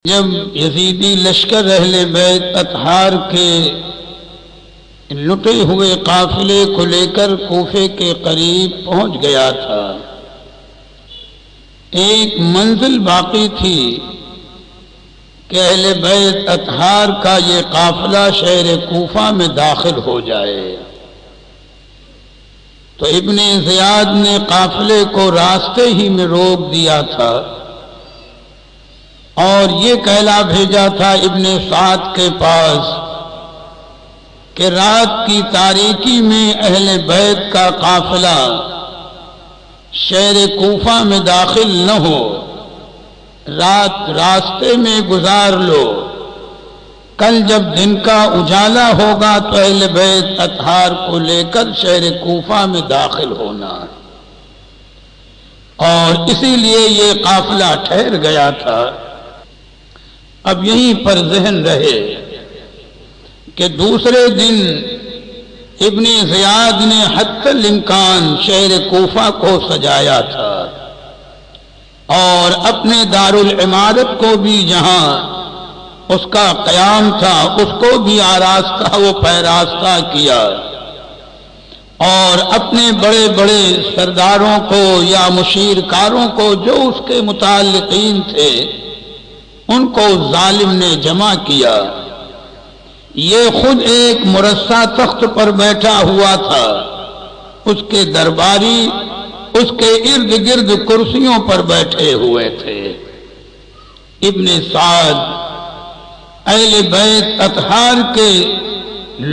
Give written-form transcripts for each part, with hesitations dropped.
جب یزیدی لشکر اہل بیت اطہار کے لٹے ہوئے قافلے کو لے کر کوفے کے قریب پہنچ گیا تھا، ایک منزل باقی تھی کہ اہل بیت اطہار کا یہ قافلہ شہر کوفہ میں داخل ہو جائے، تو ابن زیاد نے قافلے کو راستے ہی میں روک دیا تھا اور یہ کہلا بھیجا تھا ابن سعد کے پاس کہ رات کی تاریکی میں اہل بیت کا قافلہ شہر کوفہ میں داخل نہ ہو، رات راستے میں گزار لو، کل جب دن کا اجالا ہوگا تو اہل بیت اطہار کو لے کر شہر کوفہ میں داخل ہونا، اور اسی لیے یہ قافلہ ٹھہر گیا تھا۔ اب یہیں پر ذہن رہے کہ دوسرے دن ابن زیاد نے حتی الامکان شہر کوفہ کو سجایا تھا اور اپنے دارالعمارت کو بھی جہاں اس کا قیام تھا اس کو بھی آراستہ و پیراستہ کیا، اور اپنے بڑے بڑے سرداروں کو یا مشیرکاروں کو جو اس کے متعلقین تھے ان کو ظالم نے جمع کیا۔ یہ خود ایک مرصع تخت پر بیٹھا ہوا تھا، اس کے درباری اس کے ارد گرد کرسیوں پر بیٹھے ہوئے تھے۔ ابن سعد اہل بیت اطہار کے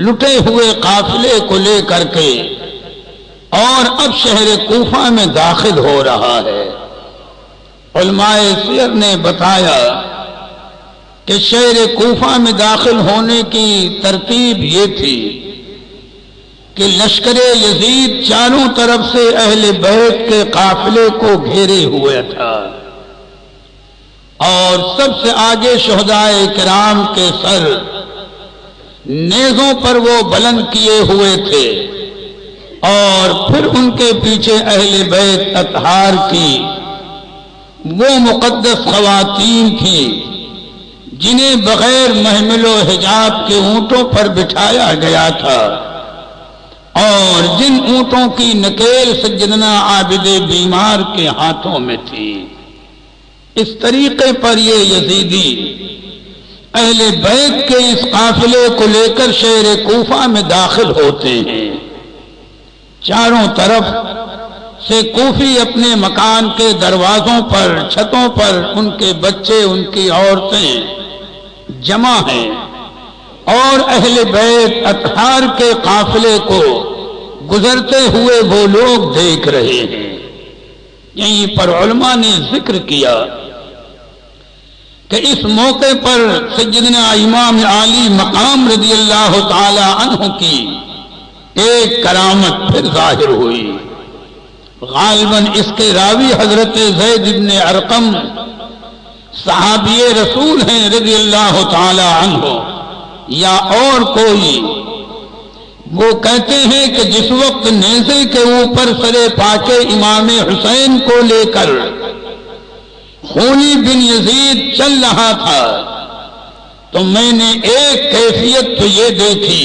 لٹے ہوئے قافلے کو لے کر کے اور اب شہر کوفہ میں داخل ہو رہا ہے۔ علماء سیر نے بتایا کہ شہر کوفہ میں داخل ہونے کی ترتیب یہ تھی کہ لشکر یزید چاروں طرف سے اہل بیت کے قافلے کو گھیرے ہوئے تھا، اور سب سے آگے شہدائے کرام کے سر نیزوں پر وہ بلند کیے ہوئے تھے، اور پھر ان کے پیچھے اہل بیت اطہار کی وہ مقدس خواتین تھیں جنہیں بغیر محمل و حجاب کے اونٹوں پر بٹھایا گیا تھا، اور جن اونٹوں کی نکیل سیدنا عابد بیمار کے ہاتھوں میں تھی۔ اس طریقے پر یہ یزیدی اہل بیت کے اس قافلے کو لے کر شہر کوفہ میں داخل ہوتے ہیں۔ چاروں طرف سے کوفی اپنے مکان کے دروازوں پر، چھتوں پر ان کے بچے، ان کی عورتیں جمع ہیں، اور اہل بیت اطہار کے قافلے کو گزرتے ہوئے وہ لوگ دیکھ رہے ہیں۔ یہیں پر علماء نے ذکر کیا کہ اس موقع پر سیدنا امام عالی مقام رضی اللہ تعالی عنہ کی ایک کرامت پھر ظاہر ہوئی۔ غالباً اس کے راوی حضرت زید بن ارقم صحابی رسول ہیں رضی اللہ تعالی عنہ، یا اور کوئی۔ وہ کہتے ہیں کہ جس وقت نیزے کے اوپر سرے پاک امام حسین کو لے کر خونی بن یزید چل رہا تھا تو میں نے ایک کیفیت تو یہ دیکھی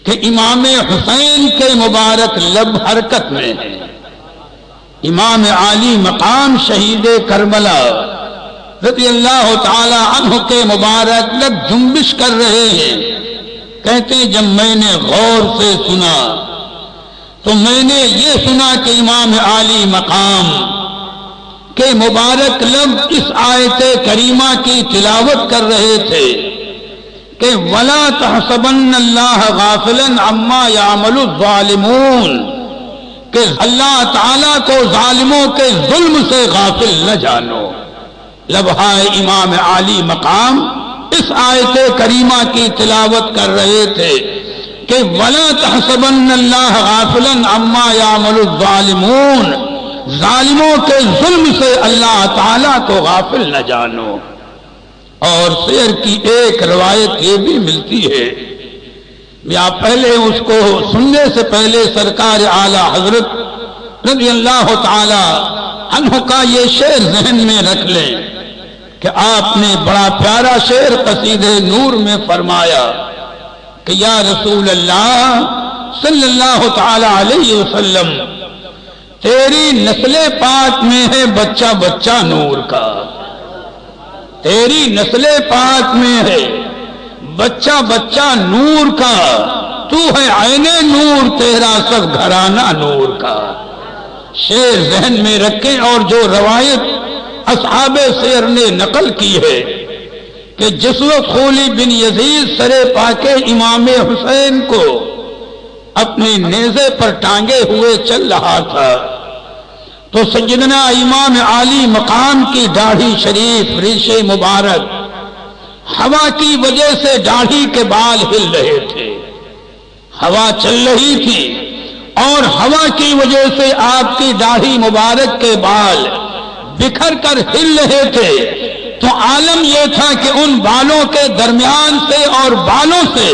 کہ امام حسین کے مبارک لب حرکت میں ہیں، امام عالی مقام شہید کربلا رضی اللہ تعالی عنہ کے مبارک لب جنبش کر رہے ہیں۔ کہتے ہیں جب میں نے غور سے سنا تو میں نے یہ سنا کہ امام عالی مقام کے مبارک لب اس آیت کریمہ کی تلاوت کر رہے تھے کہ وَلَا تَحْسَبَنَّ اللَّهَ غَافِلًا عَمَّا يَعْمَلُ الظَّالِمُونَ، کہ اللہ تعالیٰ کو ظالموں کے ظلم سے غافل نہ جانو۔ لبہائے امام عالی مقام اس آیت کریمہ کی تلاوت کر رہے تھے کہ وَلَا تَحْسَبَنَّ اللَّهَ غَافِلًا عَمَّا يَعْمَلُ الظَّالِمُونَ، ظالموں کے ظلم سے اللہ تعالیٰ کو غافل نہ جانو۔ اور سیر کی ایک روایت یہ بھی ملتی ہے، یا پہلے اس کو سننے سے پہلے سرکار اعلیٰ حضرت رضی اللہ تعالی عنہ کا یہ شعر ذہن میں رکھ لیں کہ آپ نے بڑا پیارا شعر قصیدہ نور میں فرمایا کہ یا رسول اللہ صلی اللہ تعالی علیہ وسلم، تیری نسل پاک میں ہے بچہ بچہ نور کا، تیری نسل پاک میں ہے بچہ بچہ نور کا، تو ہے عین نور، تیرا سب گھرانہ نور کا۔ شعر ذہن میں رکھیں، اور جو روایت اصحاب سیر نے نقل کی ہے کہ جس وقت خولی بن یزید سر پاک امام حسین کو اپنے نیزے پر ٹانگے ہوئے چل رہا تھا تو سیدنا امام عالی مقام کی داڑھی شریف ریش مبارک ہوا کی وجہ سے داڑھی کے بال ہل رہے تھے، ہوا چل رہی تھی اور ہوا کی وجہ سے آپ کی داڑھی مبارک کے بال بکھر کر ہل رہے تھے، تو عالم یہ تھا کہ ان بالوں کے درمیان سے اور بالوں سے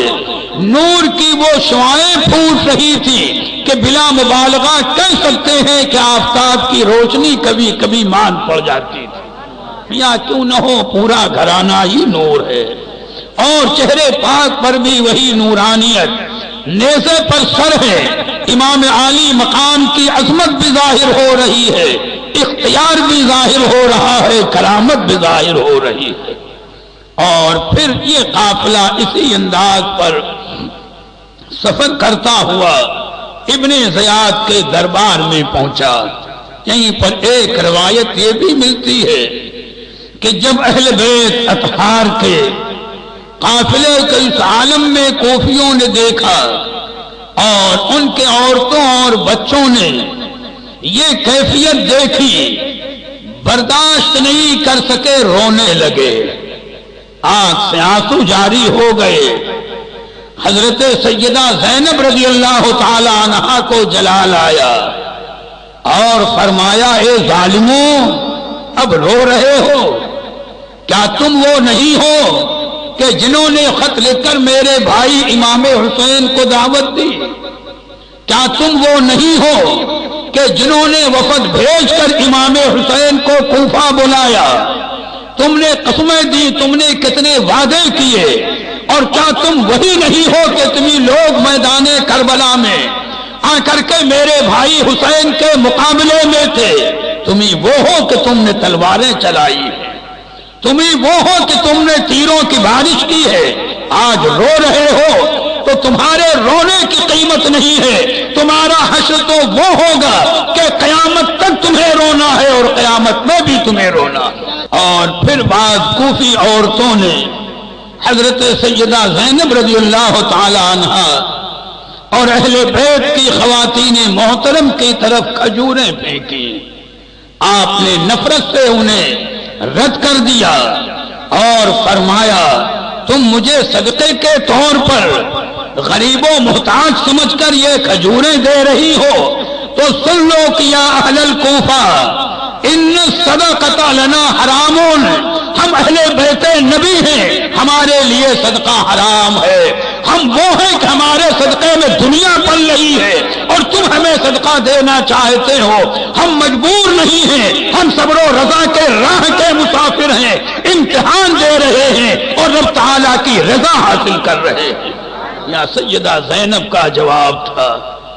نور کی وہ شعاعیں پھوٹ رہی تھی کہ بلا مبالغہ کہہ سکتے ہیں کہ آفتاب کی روشنی کبھی کبھی مان پڑ جاتی تھی۔ یا کیوں نہ ہو، پورا گھرانہ ہی نور ہے، اور چہرے پاک پر بھی وہی نورانیت، نیزے پر سر ہے، امام عالی مقام کی عظمت بھی ظاہر ہو رہی ہے، اختیار بھی ظاہر ہو رہا ہے، کرامت بھی ظاہر ہو رہی ہے۔ اور پھر یہ قافلہ اسی انداز پر سفر کرتا ہوا ابن زیاد کے دربار میں پہنچا۔ یہیں پر ایک روایت یہ بھی ملتی ہے کہ جب اہل بیت اطہار کے قافلے کو اس عالم میں کوفیوں نے دیکھا اور ان کے عورتوں اور بچوں نے یہ کیفیت دیکھی، برداشت نہیں کر سکے، رونے لگے، آنکھ سے آنسو جاری ہو گئے۔ حضرت سیدہ زینب رضی اللہ تعالی عنہا کو جلال آیا اور فرمایا، اے ظالموں، اب رو رہے ہو؟ کیا تم وہ نہیں ہو کہ جنہوں نے خط لکھ کر میرے بھائی امام حسین کو دعوت دی؟ کیا تم وہ نہیں ہو کہ جنہوں نے وفد بھیج کر امام حسین کو کوفہ بلایا؟ تم نے قسمیں دی، تم نے کتنے وعدے کیے، اور کیا تم وہی نہیں ہو کہ تمہیں لوگ میدان کربلا میں آ کر کے میرے بھائی حسین کے مقابلے میں تھے؟ تمہیں وہ ہو کہ تم نے تلواریں چلائی ہیں، تمہیں وہ ہو کہ تم نے تیروں کی بارش کی ہے، آج رو رہے ہو تو تمہارے رونے کی قیمت نہیں ہے، تمہارا حشر تو وہ ہوگا کہ قیامت تک تمہیں رونا ہے اور قیامت میں بھی تمہیں رونا۔ اور پھر بعض کوفی عورتوں نے حضرت سیدہ زینب رضی اللہ تعالی عنہا اور اہل بیت کی خواتین محترم کی طرف کھجوریں پھینکی، آپ نے نفرت سے انہیں رد کر دیا اور فرمایا، تم مجھے صدقے کے طور پر غریب و محتاج سمجھ کر یہ کھجوریں دے رہی ہو تو سن لو کہ یا اہل الکوفہ ان الصدقۃ لنا حرام، ہم اہل بیت نبی ہیں، ہمارے لیے صدقہ حرام ہے، ہم وہ ہیں کہ ہمارے صدقے میں دنیا پل رہی ہے اور تم ہمیں صدقہ دینا چاہتے ہو، ہم مجبور نہیں ہیں، ہم صبر و رضا کے راہ کے مسافر ہیں، امتحان دے رہے ہیں اور رب تعالیٰ کی رضا حاصل کر رہے ہیں۔ یا سیدہ زینب کا جواب تھا،